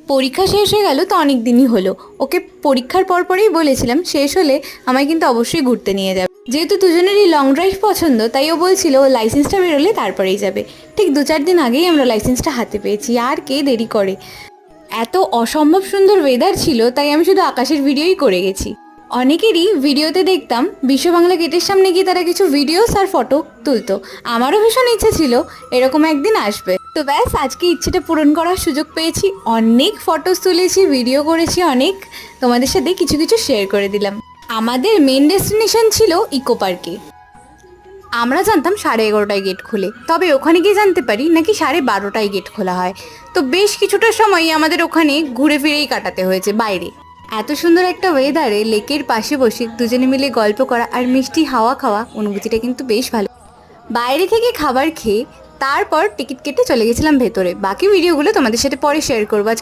পরীক্ষা শেষ হয়ে গেল তো অনেক দিনই হলো। ওকে পরীক্ষার পরপরই বলেছিলাম শেষ হলে আমায় কিন্তু অবশ্যই ঘুরতে নিয়ে যাবে। যেহেতু দুজনেরই লং ড্রাইভ পছন্দ, তাই ও বলছিল ও লাইসেন্সটা বেরোলে তারপরেই যাবে। ঠিক 2-4 দিন আগেই আমরা লাইসেন্সটা হাতে পেয়েছি, আর কে দেরি করে। এত অসম্ভব সুন্দর ওয়েদার ছিল, তাই আমি শুধু আকাশের ভিডিওই করে গেছি। অনেকেরই ভিডিওতে দেখতাম বিশ্ব বাংলা গেটের সামনে গিয়ে তারা কিছু ভিডিওস আর ফটো তুলতো। আমারও ভীষণ ইচ্ছে ছিল এরকম একদিন আসবে। তো ব্যাস, আজকে ইচ্ছেটা পূরণ করার সুযোগ পেয়েছি। অনেক ফটোস তুলেছি, ভিডিও করেছি অনেক, তোমাদের সাথে কিছু কিছু শেয়ার করে দিলাম। আমাদের মেন ডেস্টিনেশন ছিল ইকো পার্কে। আমরা জানতাম 11:30টায় গেট খোলে, তবে ওখানে গিয়ে জানতে পারি নাকি 12:30টায় গেট খোলা হয়। তো বেশ কিছুটা সময় আমাদের ওখানে ঘুরে ফিরেই কাটাতে হয়েছে বাইরে। এত সুন্দর একটা ওয়েদারে লেকের পাশে বসে দুজনে মিলে গল্প করা আর মিষ্টি হাওয়া খাওয়া অনুভূতিটা কিন্তু বেশ ভালো। বাইরে থেকে খাবার খেয়ে তারপর টিকিট কেটে চলে গেছিলাম ভেতরে। বাকি ভিডিওগুলো তোমাদের সাথে পরে শেয়ার করবো।